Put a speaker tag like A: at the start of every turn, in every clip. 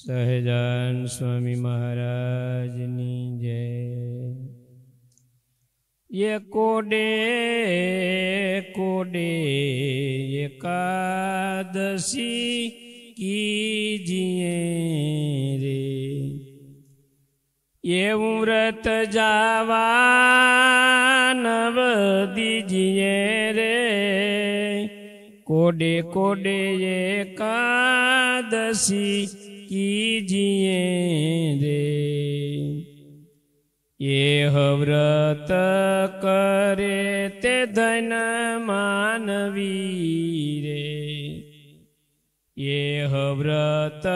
A: સહજાન સ્વામી મહારાજની જય। ये कोडे कोडे एकादशी कीजिए रे, ये व्रत जावा नव दीजिए रे। कोडे कोडे एकादशी कीजिए रे, ये व्रत करे ते धन मानवी रे। ये व्रत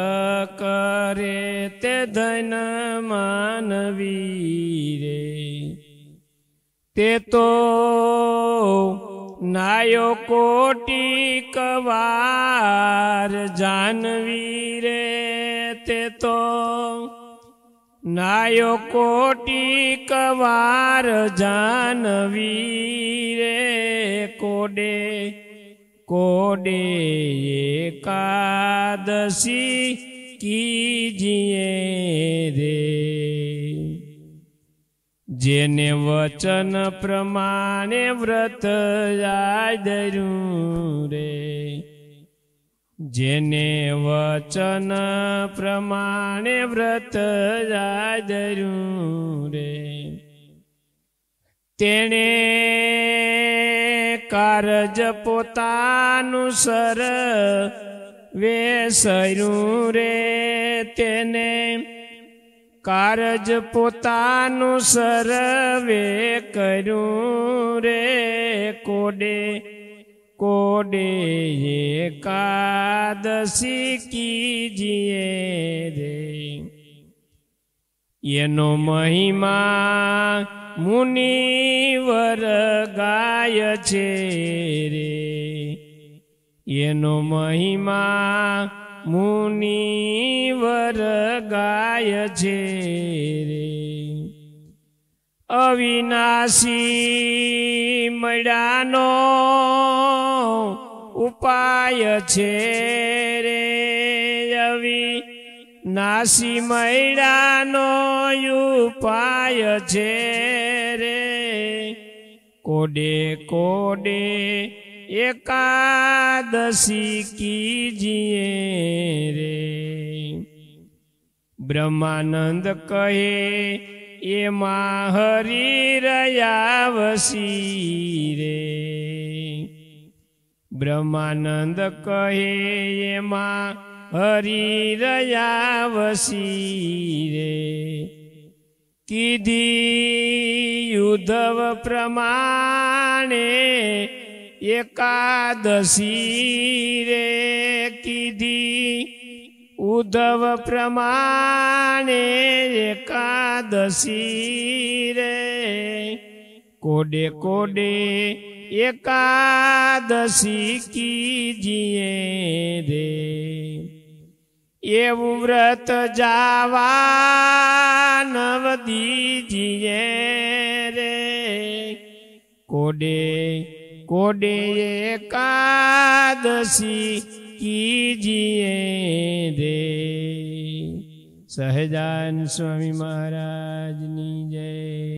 A: करे ते धन मानवी रे। ते तो नायो कोटि कवार जानवी रे। ते तो नायो कोटि कवार जानवी रे। कोडे कोडे एकादशी कीजिए रे, जेने वचन प्रमाणे व्रत आदरू रे। जेने वचन प्रमाणे व्रत आदरू रे, तेने कारज पोतानुसर वेसरू रे। तेने कारज पोतानुसर वे करू रे। कोडे कोडे एकादशी कीजिए रे, येनो महिमा मुनिवर गाय छे रे। येनो महिमा मुनिवर गाय छे रे। अविनाशी मळ्यानो उपाय छे रे। अविनाशी मळ्यानो उपाय छे रे। कोडे कोडे एकादशी कीजिए रे, ब्रह्मानंद कहे एमा हरि रयावसी रे। ब्रह्मानंद कहे एमा हरि रयावसी रे। कीधी युद्धव प्रमाणे एकादशी रे। कीधी उद्धव प्रमाणे एकादशी रे। कोडे कोडे एकादशी कीजिए रे, ये व्रत जावा नव दीजिए रे। कोडे कोडे एकादशी कीजिए रे। સહજાન સ્વામી મહારાજની જય।